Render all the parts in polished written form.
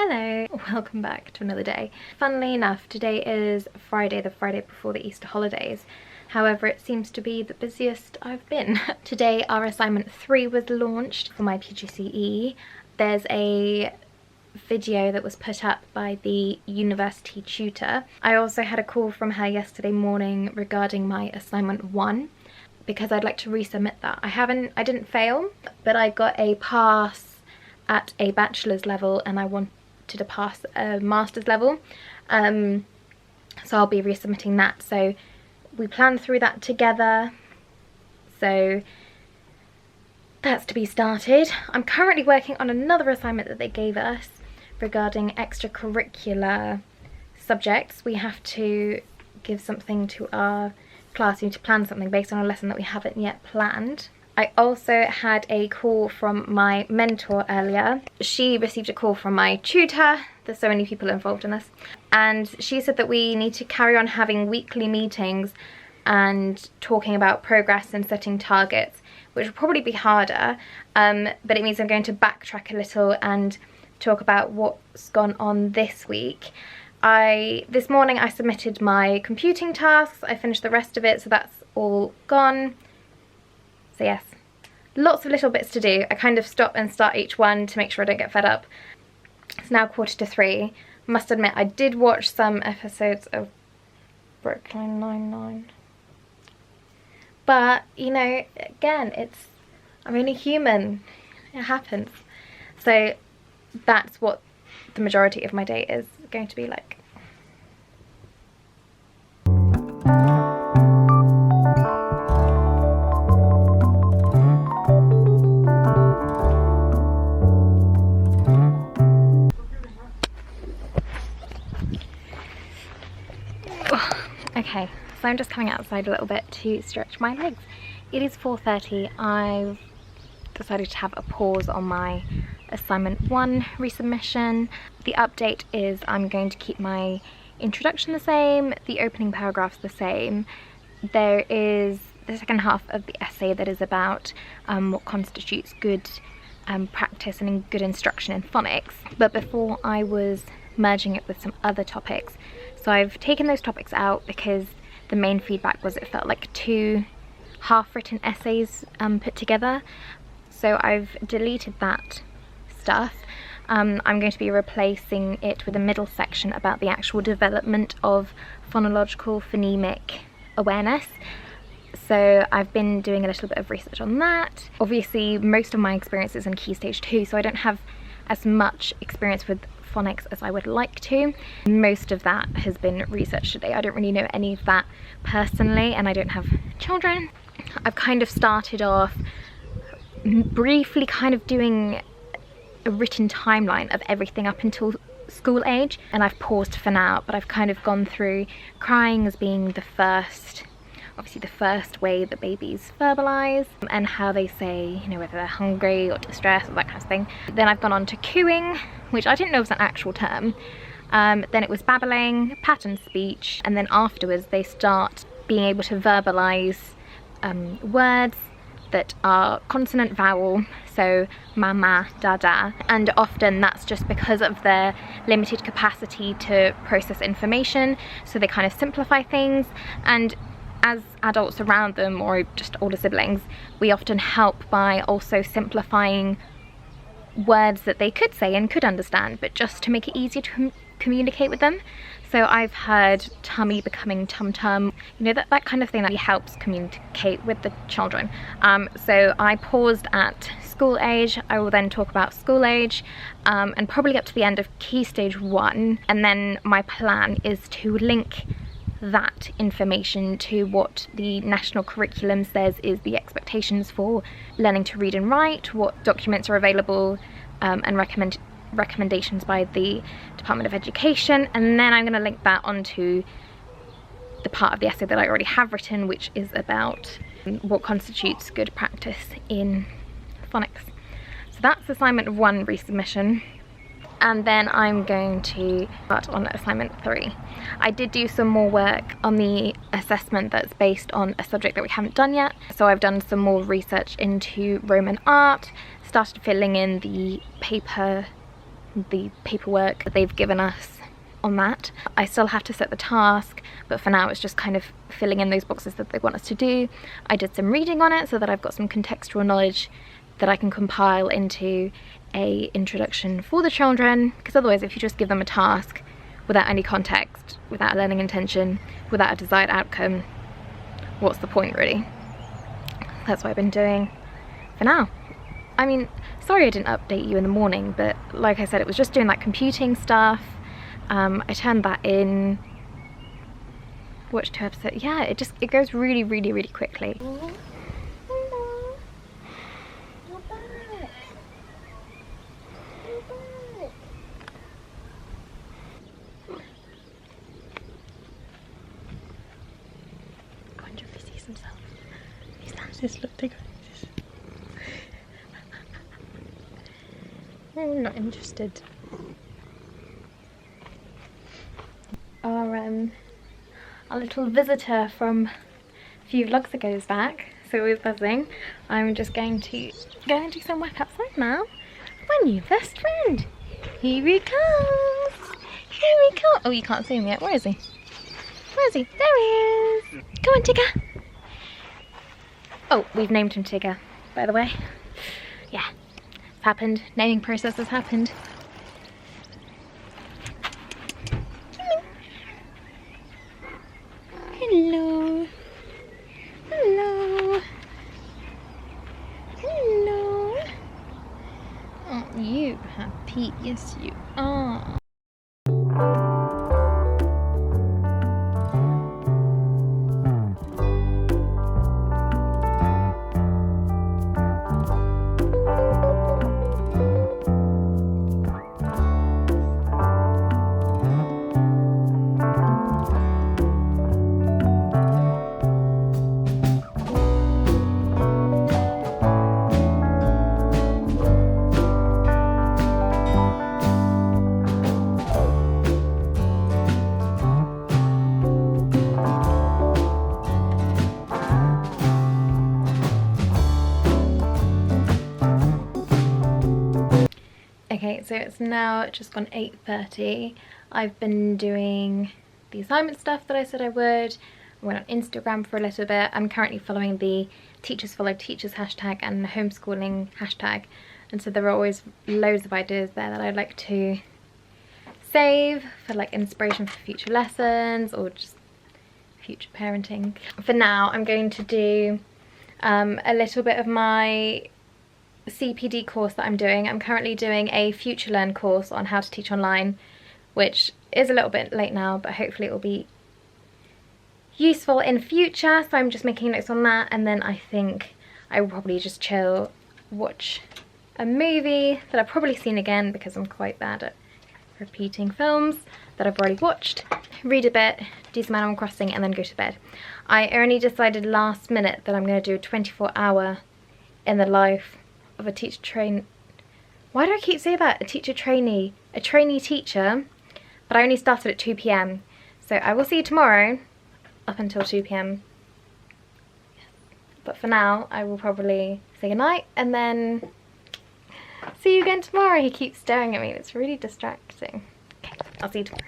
Hello, welcome back to another day. Funnily enough, today is Friday, the Friday before the Easter holidays. However, it seems to be the busiest I've been. Today our assignment 3 was launched for my PGCE. There's a video that was put up by the university tutor. I also had a call from her yesterday morning regarding my assignment 1 because I'd like to resubmit that. I didn't fail, but I got a pass at a bachelor's level and I wanted to pass a master's level, so I'll be resubmitting that. So we planned through that together, so that's to be started. I'm currently working on another assignment that they gave us regarding extracurricular subjects. We have to give something to our class, we need to plan something based on a lesson that we haven't yet planned. I also had a call from my mentor earlier. She received a call from my tutor. There's so many people involved in this. And she said that we need to carry on having weekly meetings and talking about progress and setting targets, which will probably be harder, but it means I'm going to backtrack a little and talk about what's gone on this week. This morning I submitted my computing tasks. I finished the rest of it, so that's all gone. So yes, lots of little bits to do. I kind of stop and start each one to make sure I don't get fed up. It's now 2:45. Must admit, I did watch some episodes of Brooklyn Nine-Nine. But, you know, again, I'm only human. It happens. So that's what the majority of my day is going to be like. Okay, so I'm just coming outside a little bit to stretch my legs. It is 4:30. I've decided to have a pause on my assignment 1 resubmission. The update is I'm going to keep my introduction the same, the opening paragraphs the same. There is the second half of the essay that is about what constitutes good practice and good instruction in phonics. But before I was merging it with some other topics. So I've taken those topics out because the main feedback was it felt like 2 half-written essays put together. So I've deleted that stuff. I'm going to be replacing it with a middle section about the actual development of phonological phonemic awareness. So I've been doing a little bit of research on that. Obviously most of my experience is in Key Stage 2, so I don't have as much experience with phonics as I would like to. Most of that has been research today. I don't really know any of that personally, and I don't have children. I've kind of started off briefly kind of doing a written timeline of everything up until school age, and I've paused for now, but I've kind of gone through crying as being the first, obviously the first way that babies verbalize, and how they say, you know, whether they're hungry or distressed or that kind of thing. Then I've gone on to cooing, which I didn't know was an actual term. Then it was babbling, pattern speech, and then afterwards they start being able to verbalize words that are consonant vowel, so mama, dada, and often that's just because of their limited capacity to process information, so they kind of simplify things. And as adults around them, or just older siblings, we often help by also simplifying words that they could say and could understand, but just to make it easier to communicate with them. So I've heard tummy becoming tum-tum, you know, that kind of thing that helps communicate with the children. So I paused at school age. I will then talk about school age and probably up to the end of Key Stage 1, and then my plan is to link that information to what the national curriculum says is the expectations for learning to read and write, what documents are available, and recommendations by the Department of Education. And then I'm going to link that onto the part of the essay that I already have written, which is about what constitutes good practice in phonics. So that's assignment 1 resubmission. And then I'm going to start on assignment 3. I did do some more work on the assessment that's based on a subject that we haven't done yet. So I've done some more research into Roman art, started filling in the paper the paperwork that they've given us on that. I still have to set the task, but for now it's just kind of filling in those boxes that they want us to do. I did some reading on it so that I've got some contextual knowledge that I can compile into a introduction for the children, because otherwise if you just give them a task without any context, without a learning intention, without a desired outcome, what's the point really? That's what I've been doing for now. I mean, sorry I didn't update you in the morning, but like I said, it was just doing that computing stuff. I turned that in, watched 2 episodes. Yeah, it goes really, really, really quickly. Hello. You're back. You're back. I wonder if he sees himself. He's down. Just look, take this. I'm not interested. Our little visitor from a few vlogs ago is back, so we're buzzing. I'm just going to go and do some work outside now. My new best friend. Here he comes. Here he comes. Oh, you can't see him yet. Where is he? Where is he? There he is. Come on, Tigger. Oh, we've named him Tigger, by the way. Yeah, it's happened. Naming process has happened. Hello. Hello. Hello. Aren't you happy? Yes, you are. Okay, so it's now just gone 8:30. I've been doing the assignment stuff that I said I would. I went on Instagram for a little bit. I'm currently following the Teachers Follow Teachers hashtag and the homeschooling hashtag, and so there are always loads of ideas there that I'd like to save for like inspiration for future lessons or just future parenting. For now, I'm going to do a little bit of my CPD course that I'm doing. I'm currently doing a Future Learn course on how to teach online, which is a little bit late now, but hopefully it will be useful in future. So I'm just making notes on that, and then I think I will probably just chill, watch a movie that I've probably seen again because I'm quite bad at repeating films that I've already watched, read a bit, do some Animal Crossing, and then go to bed. I only decided last minute that I'm going to do a 24-hour in the life of a teacher train. Why do I keep saying that? A teacher trainee. A trainee teacher. But I only started at 2 p.m. So I will see you tomorrow up until 2 p.m. But for now, I will probably say goodnight and then see you again tomorrow. He keeps staring at me. It's really distracting. Okay, I'll see you tomorrow.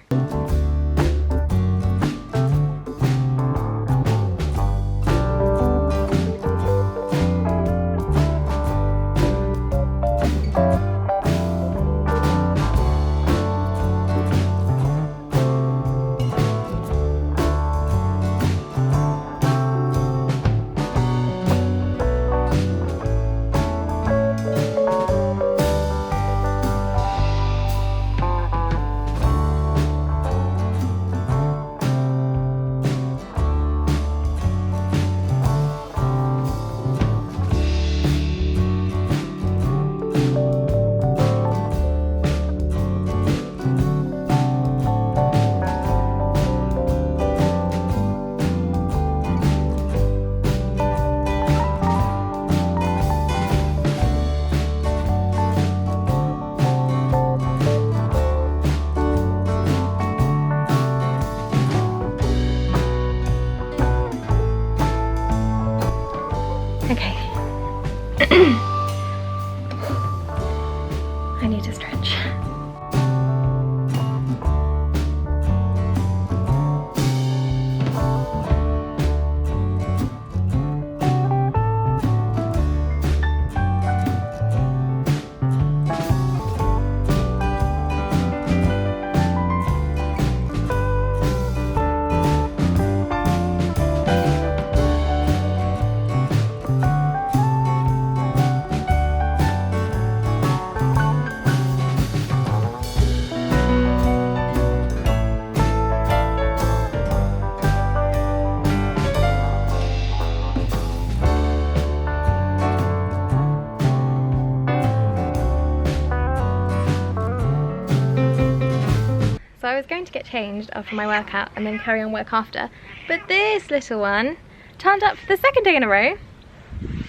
I was going to get changed after my workout and then carry on work after, but this little one turned up for the second day in a row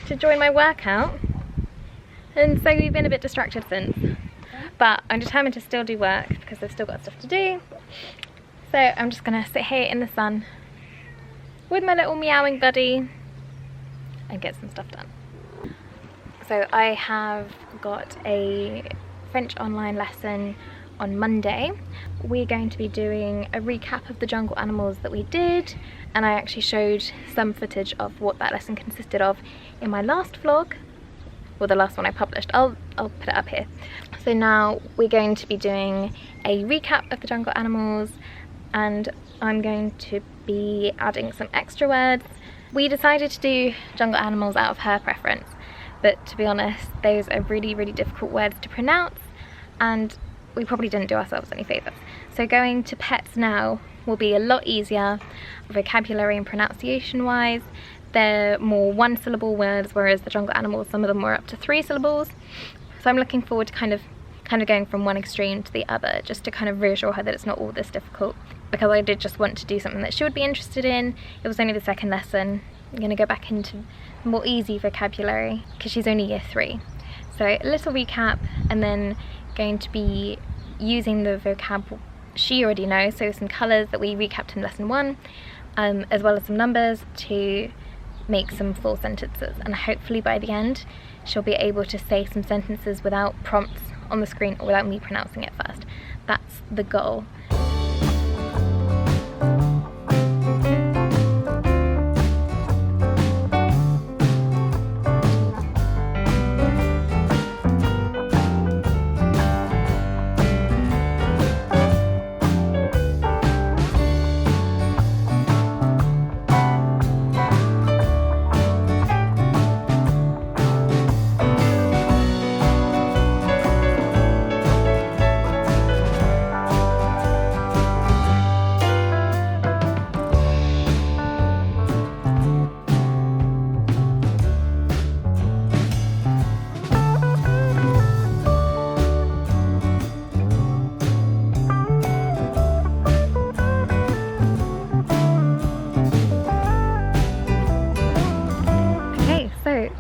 to join my workout, and so we've been a bit distracted since. But I'm determined to still do work because I've still got stuff to do. So I'm just gonna sit here in the sun with my little meowing buddy and get some stuff done. So I have got a French online lesson on Monday. We're going to be doing a recap of the jungle animals that we did, and I actually showed some footage of what that lesson consisted of in my last vlog, or the last one I published. I'll put it up here. So now we're going to be doing a recap of the jungle animals, and I'm going to be adding some extra words. We decided to do jungle animals out of her preference, but to be honest, those are really, really difficult words to pronounce, and we probably didn't do ourselves any favours. So going to pets now will be a lot easier vocabulary and pronunciation wise. They're more one-syllable words, whereas the jungle animals, some of them were up to 3 syllables. So I'm looking forward to kind of going from one extreme to the other, just to kind of reassure her that it's not all this difficult, because I did just want to do something that she would be interested in. It was only the second lesson. I'm going to go back into more easy vocabulary because she's only year 3. So a little recap, and then going to be using the vocab she already knows, so some colours that we recapped in lesson 1, as well as some numbers to make some full sentences, and hopefully by the end she'll be able to say some sentences without prompts on the screen or without me pronouncing it first. That's the goal.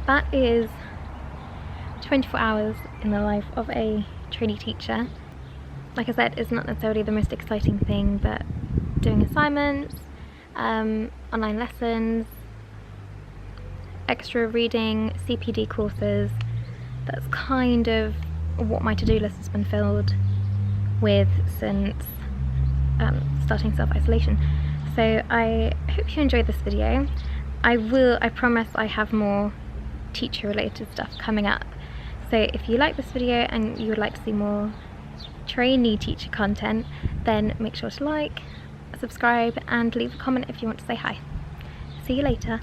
That is 24 hours in the life of a trainee teacher. Like I said, it's not necessarily the most exciting thing, but doing assignments, online lessons, extra reading, CPD courses, that's kind of what my to-do list has been filled with since starting self-isolation. So I hope you enjoyed this video. I promise I have more teacher related stuff coming up. So if you like this video and you would like to see more trainee teacher content, then make sure to like, subscribe and leave a comment if you want to say hi. See you later.